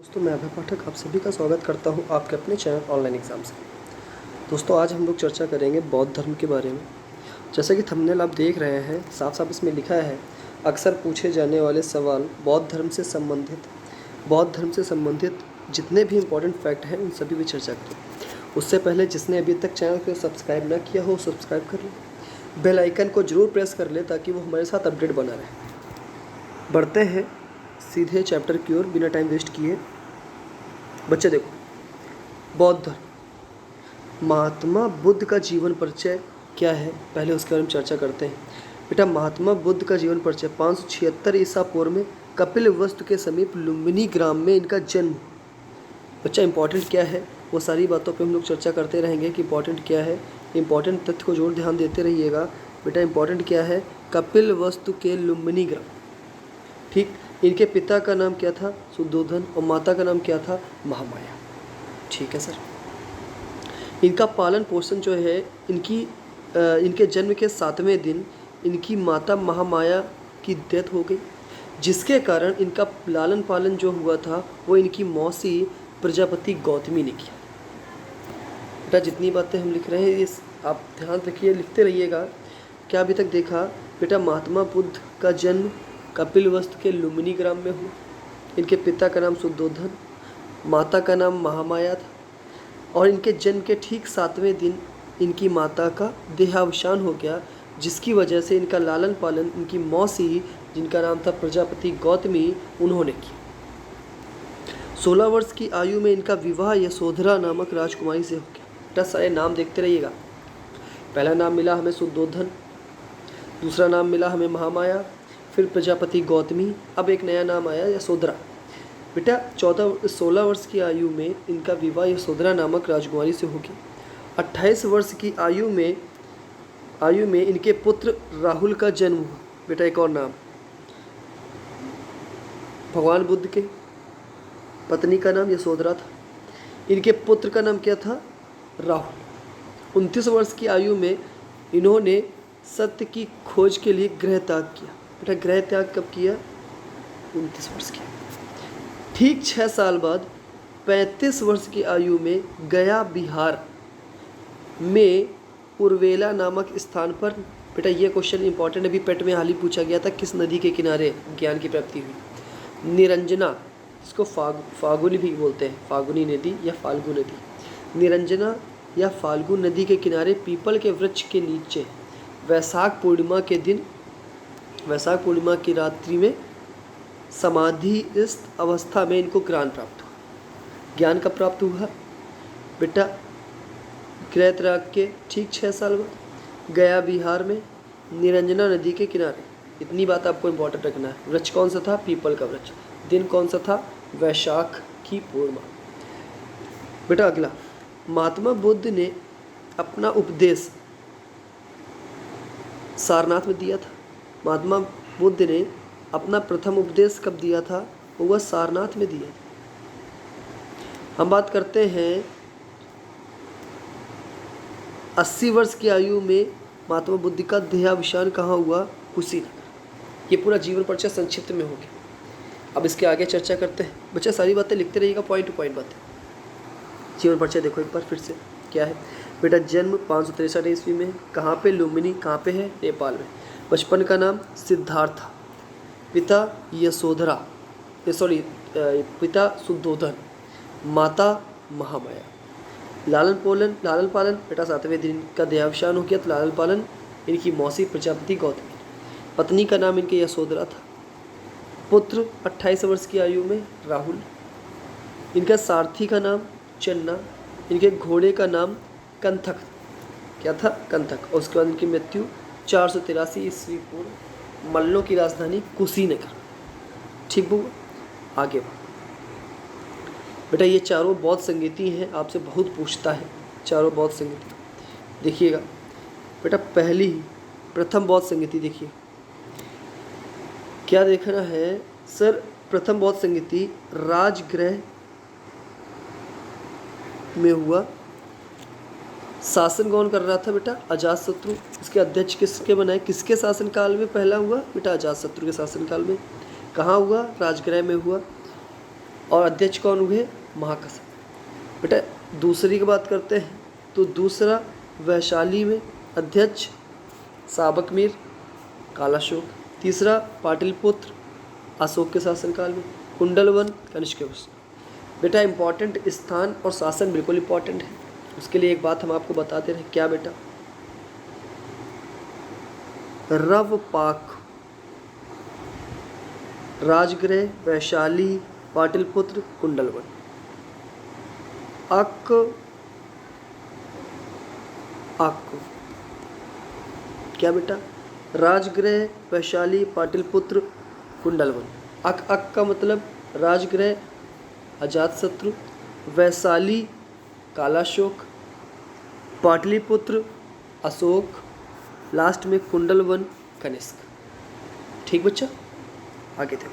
दोस्तों मैं अभय पाठक आप सभी का स्वागत करता हूं आपके अपने चैनल ऑनलाइन एग्जाम से। दोस्तों आज हम लोग चर्चा करेंगे बौद्ध धर्म के बारे में। जैसा कि थंबनेल आप देख रहे हैं, साफ साफ इसमें लिखा है अक्सर पूछे जाने वाले सवाल बौद्ध धर्म से संबंधित जितने भी इम्पोर्टेंट फैक्ट हैं उन सभी पर चर्चा करें। उससे पहले जिसने अभी तक चैनल को सब्सक्राइब ना किया हो सब्सक्राइब कर लें, बेल आइकन को जरूर प्रेस कर ले ताकि वो हमारे साथ अपडेट बना रहे। बढ़ते हैं सीधे चैप्टर की ओर बिना टाइम वेस्ट किए। बच्चे देखो, बौद्ध धर्म, महात्मा बुद्ध का जीवन परिचय क्या है, पहले उसके बारे में चर्चा करते हैं। बेटा महात्मा बुद्ध का जीवन परिचय 576 ईसा पूर्व में कपिलवस्तु के समीप लुम्बिनी ग्राम में इनका जन्म। बच्चा इंपॉर्टेंट क्या है वो सारी बातों पे हम लोग चर्चा करते रहेंगे कि इंपॉर्टेंट क्या है। इंपॉर्टेंट तथ्य को जरूर ध्यान देते रहिएगा। बेटा इंपॉर्टेंट क्या है, कपिलवस्तु के लुम्बिनी ग्राम। ठीक, इनके पिता का नाम क्या था, सुद्धोधन, और माता का नाम क्या था, महामाया। ठीक है सर। इनका पालन पोषण जो है इनके जन्म के 7वें दिन इनकी माता महामाया की डेथ हो गई, जिसके कारण इनका लालन पालन जो हुआ था वो इनकी मौसी प्रजापति गौतमी ने किया। बेटा जितनी बातें हम लिख रहे हैं ये आप ध्यान रखिए, लिखते रहिएगा। क्या अभी तक देखा बेटा, महात्मा बुद्ध का जन्म कपिलवस्तु के लुम्बिनी ग्राम में हुआ। इनके पिता का नाम सुद्धोधन, माता का नाम महामाया था, और इनके जन्म के ठीक 7वें दिन इनकी माता का देहावसान हो गया, जिसकी वजह से इनका लालन पालन इनकी मौसी जिनका नाम था प्रजापति गौतमी उन्होंने किया। 16 वर्ष की आयु में इनका विवाह यशोधरा नामक राजकुमारी से हो गया। बेटा सारे नाम देखते रहिएगा। पहला नाम मिला हमें सुद्धोधन, दूसरा नाम मिला हमें महामाया, फिर प्रजापति गौतमी, अब एक नया नाम आया यशोधरा। बेटा 16 वर्ष की आयु में इनका विवाह यशोधरा नामक राजकुमारी से हो गया। 28 वर्ष की आयु में इनके पुत्र राहुल का जन्म हुआ। बेटा एक और नाम, भगवान बुद्ध के पत्नी का नाम यशोधरा था, इनके पुत्र का नाम क्या था, राहुल। 29 वर्ष की आयु में इन्होंने सत्य की खोज के लिए गृह त्याग किया। बेटा गृह त्याग कब किया, 29 वर्ष की। ठीक 6 साल बाद 35 वर्ष की आयु में गया बिहार में उर्वेला नामक स्थान पर, बेटा ये क्वेश्चन इंपॉर्टेंट अभी पेट में हाल ही पूछा गया था, किस नदी के किनारे ज्ञान की प्राप्ति हुई, निरंजना, इसको फागुनी भी बोलते हैं, फागुनी नदी या फाल्गु नदी, निरंजना या फाल्गु नदी के किनारे पीपल के वृक्ष के नीचे वैशाख पूर्णिमा की रात्रि में समाधिस्थ अवस्था में इनको ज्ञान प्राप्त हुआ। ज्ञान कब प्राप्त हुआ बेटा, गृह त्याग के ठीक 6 साल बाद गया बिहार में निरंजना नदी के किनारे। इतनी बात आपको इम्पोर्टेंट रखना है। वृक्ष कौन सा था, पीपल का वृक्ष। दिन कौन सा था, वैशाख की पूर्णिमा। बेटा अगला, महात्मा बुद्ध ने अपना उपदेश सारनाथ में दिया था। महात्मा बुद्ध ने अपना प्रथम उपदेश कब दिया था, वह सारनाथ में दिया था। हम बात करते हैं 80 वर्ष की आयु में महात्मा बुद्ध का देहावसान कहाँ हुआ, कुशीनगर। ये पूरा जीवन परिचय संक्षिप्त में हो गया। अब इसके आगे चर्चा करते हैं। बच्चा सारी बातें लिखते रहिएगा, पॉइंट टू पॉइंट बातें। जीवन परिचय देखो एक बार फिर से क्या है। बेटा जन्म 563 ईस्वी में, कहाँ पे, लुम्बिनी, कहाँ पे है, नेपाल में। बचपन का नाम सिद्धार्थ था, पिता पिता सुद्धोधन, माता महामाया। लालन पालन बेटा 7वें दिन का देहावसान हो गया, तो लालन पालन इनकी मौसी प्रजापति गौतमी। पत्नी का नाम इनके यशोधरा था। पुत्र 28 वर्ष की आयु में राहुल, इनका सारथी का नाम चन्ना, इनके घोड़े का नाम कंथक, क्या था, कंथक। और उसके बाद इनकी मृत्यु 483 ईस्वी पूर्व, मल्लों की राजधानी कुशीनगर। ठीक बुआ, आगे बढ़ो। बेटा ये चारों बौद्ध संगीति हैं, आपसे बहुत पूछता है चारों बौद्ध संगीति। देखिएगा बेटा, प्रथम बौद्ध संगीति देखिए क्या देखना है सर। प्रथम बौद्ध संगीति राजगृह में हुआ। शासन कौन कर रहा था बेटा, अजातशत्रु। इसके अध्यक्ष किसके बनाए, किसके शासनकाल में पहला हुआ बेटा, अजातशत्रु के शासनकाल में। कहाँ हुआ, राजगृह में हुआ। और अध्यक्ष कौन हुए? महाकश्यप। बेटा दूसरी की बात करते हैं तो दूसरा वैशाली में अध्यक्ष साबकमीर कालाशोक। तीसरा पाटलिपुत्र अशोक के शासनकाल में। कुंडलवन कनिष्क। बेटा इंपॉर्टेंट स्थान और शासन बिल्कुल इंपॉर्टेंट है, उसके लिए एक बात हम आपको बताते रहे। क्या बेटा? रवपाक, राजगृह, वैशाली, पाटलिपुत्र, कुंडलवन। अक क्या बेटा? राजगृह, वैशाली, पाटलिपुत्र, कुंडलवन। अक का मतलब राजगृह अजातशत्रु, वैशाली कालाशोक, पाटलिपुत्र अशोक, लास्ट में कुंडलवन कनिष्क। ठीक बच्चा? आगे देखो।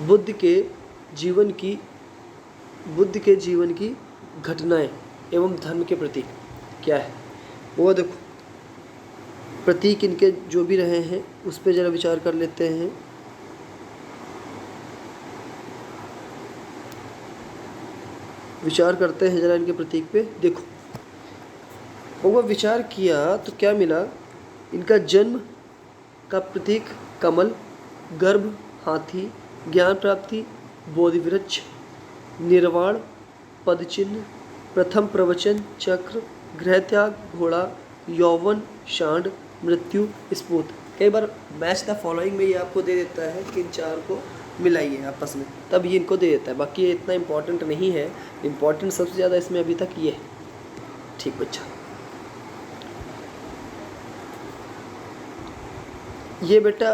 बुद्ध के जीवन की घटनाएं एवं धर्म के प्रतीक क्या है वो देखो। प्रतीक इनके जो भी रहे हैं उस पर जरा विचार कर लेते हैं। विचार करते हैं जरा इनके प्रतीक पे। देखो वो विचार किया तो क्या मिला? इनका जन्म का प्रतीक कमल, गर्भ हाथी, ज्ञान प्राप्ति बोधि वृक्ष, निर्वाण पदचिन्ह, प्रथम प्रवचन चक्र, गृह त्याग घोड़ा, यौवन शांड, मृत्यु स्फूत। कई बार मैच द फॉलोइंग में ये आपको दे देता है कि इन चार को मिलाइए आपस में, तब ये इनको दे देता है। बाकी ये इतना इम्पोर्टेंट नहीं है। इम्पोर्टेंट सबसे ज़्यादा इसमें अभी तक ये है। ठीक बच्चा? ये बेटा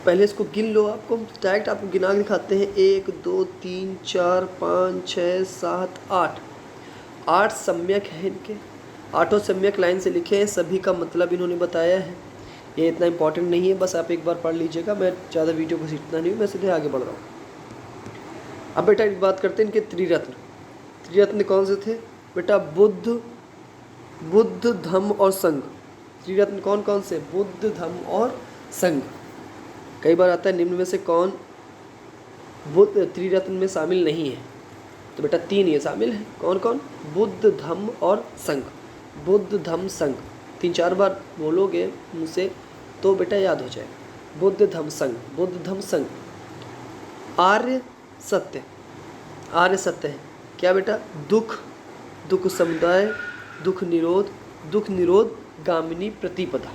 पहले इसको गिन लो। आपको डायरेक्ट आपको गिना के दिखाते हैं। 1 2 3 4 5 6 7 8 8 सम्यक है इनके। आठों सम्यक लाइन से लिखे हैं। सभी का मतलब इन्होंने बताया है। ये इतना इंपॉर्टेंट नहीं है, बस आप एक बार पढ़ लीजिएगा। मैं ज़्यादा वीडियो को सीखना नहीं हूँ, मैं सीधे आगे बढ़ रहा हूँ। अब बेटा एक बात करते हैं इनके त्रिरत्न। त्रिरत्न कौन से थे बेटा? बुद्ध धम्म और संघ। त्रिरत्न कौन कौन से? बुद्ध धम्म और संघ। कई बार आता है निम्न में से कौन बुद्ध त्रिरत्न में शामिल नहीं है? तो बेटा 3 ये शामिल है। कौन कौन? बुद्ध धम्म और संघ। बुद्ध धम्म संघ 3-4 बार बोलोगे मुझसे तो बेटा याद हो जाएगा। बुद्ध धम्म संघ, बुद्ध धम्म संघ। आर्य सत्य, आर्य सत्य है क्या बेटा? दुख समुदाय, दुख निरोध गामिनी प्रतिपदा।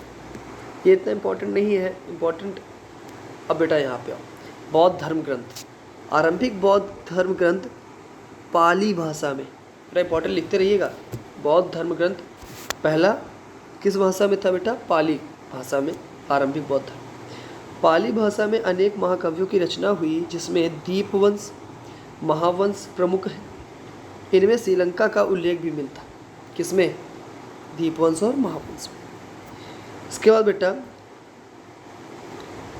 ये इतना इम्पोर्टेंट नहीं है। इम्पोर्टेंट अब बेटा यहाँ पे आओ। बौद्ध धर्म ग्रंथ, आरंभिक बौद्ध धर्म ग्रंथ पाली भाषा में। बेटा इम्पोर्टेंट लिखते रहिएगा। बौद्ध धर्म ग्रंथ पहला किस भाषा में था बेटा? पाली भाषा में आरंभिक बौद्ध धर्म। पाली भाषा में अनेक महाकाव्यों की रचना हुई, जिसमें दीपवंश, महावंश प्रमुख है। इनमें श्रीलंका का उल्लेख भी मिलता। किसमें? दीपवंश और महावंश में। इसके बाद बेटा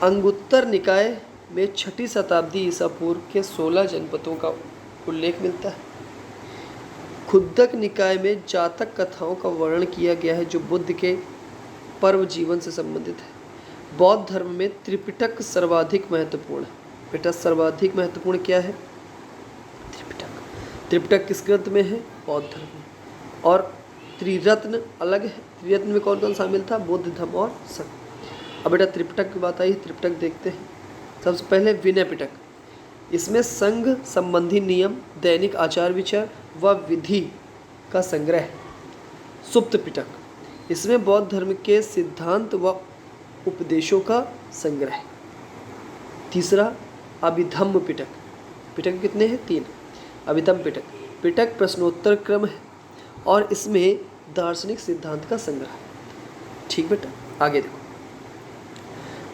अंगुत्तर निकाय में 6ठी शताब्दी ईसा पूर्व के 16 जनपदों का उल्लेख मिलता है। खुद्दक निकाय में जातक कथाओं का वर्णन किया गया है, जो बुद्ध के पर्व जीवन से संबंधित है। बौद्ध धर्म में त्रिपिटक सर्वाधिक महत्वपूर्ण है। बेटा सर्वाधिक महत्वपूर्ण क्या है? त्रिपिटक। त्रिपिटक किस ग्रंथ में है? बौद्ध धर्म में। और त्रिरत्न अलग है। त्रिरत्न में कौन कौन शामिल था? बुद्ध धम्म और संघ। अब बेटा त्रिपिटक की बात आई। त्रिपिटक देखते हैं। सबसे पहले विनय पिटक। इसमें संघ संबंधी नियम, दैनिक आचार विचार व विधि का संग्रह है। सुप्त पिटक, इसमें बौद्ध धर्म के सिद्धांत व उपदेशों का संग्रह है। तीसरा अभिधम्म पिटक। पिटक कितने हैं? 3। अभिधम्म पिटक। पिटक प्रश्नोत्तर क्रम है और इसमें दार्शनिक सिद्धांत का संग्रह है। ठीक बेटा? आगे देखो।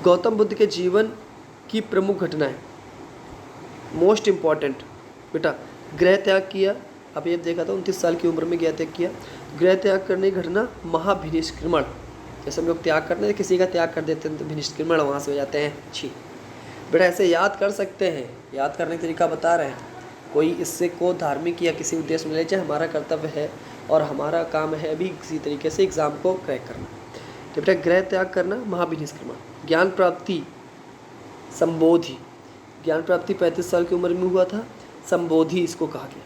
गौतम बुद्ध के जीवन की प्रमुख घटनाएं। मोस्ट इम्पॉर्टेंट बेटा, गृह त्याग किया। अब ये देखा था 29 साल की उम्र में गृह त्याग किया। गृह त्याग करने की घटना महाभिनिष्क्रमण। जैसे हम लोग त्याग करते हैं, किसी का त्याग कर देते हैं तो भिनिष्क्रमण वहाँ से हो जाते हैं। छी बेटा ऐसे याद कर सकते हैं। याद करने का तरीका बता रहे हैं। कोई इससे को धार्मिक या किसी उद्देश्य में ले जाए, हमारा कर्तव्य है और हमारा काम है अभी किसी तरीके से एग्ज़ाम को क्रैक करना। तो बेटा गृह त्याग करना महाभिनिष्क्रमण। ज्ञान प्राप्ति संबोधि। ज्ञान प्राप्ति 35 साल की उम्र में हुआ था। संबोधि इसको कहा गया।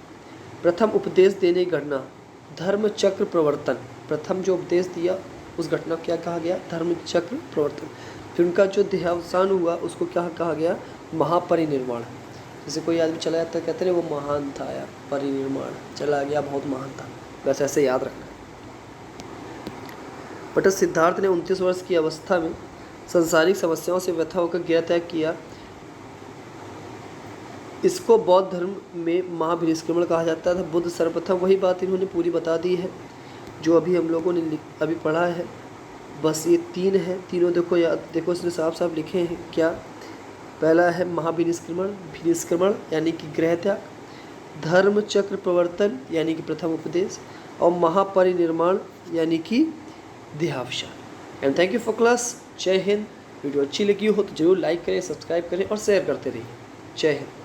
प्रथम उपदेश देने की घटना धर्म चक्र प्रवर्तन, प्रथम जो उपदेश दिया उस घटना को क्या कहा गया? धर्म चक्र प्रवर्तन। फिर उनका जो देहावसान हुआ उसको क्या कहा गया? महापरिनिर्वाण। जैसे कोई आदमी चला जाता है कहते हैं वो महान था यार, परिनिर्वाण, चला गया बहुत महान था, बस ऐसे याद रखना। बट सिद्धार्थ ने 29 वर्ष की अवस्था में संसारिक समस्याओं से व्यथा होकर गृह त्याग किया। इसको बौद्ध धर्म में महाभिनिष्क्रमण कहा जाता था। बुद्ध सर्वप्रथम वही बात इन्होंने पूरी बता दी है जो अभी हम लोगों ने अभी पढ़ा है। बस ये 3 है, तीनों देखो याद, देखो इसने साफ साफ लिखे हैं क्या? पहला है महाभिनिष्क्रमण, भिनिष्क्रमण यानी कि गृह त्याग, धर्म चक्र प्रवर्तन यानी कि प्रथम उपदेश, और महापरिनिर्माण यानी कि देहावसान। And thank you for class. जय हिंद। वीडियो अच्छी लगी हो तो जरूर लाइक करें, सब्सक्राइब करें और शेयर करते रहिए। जय हिंद।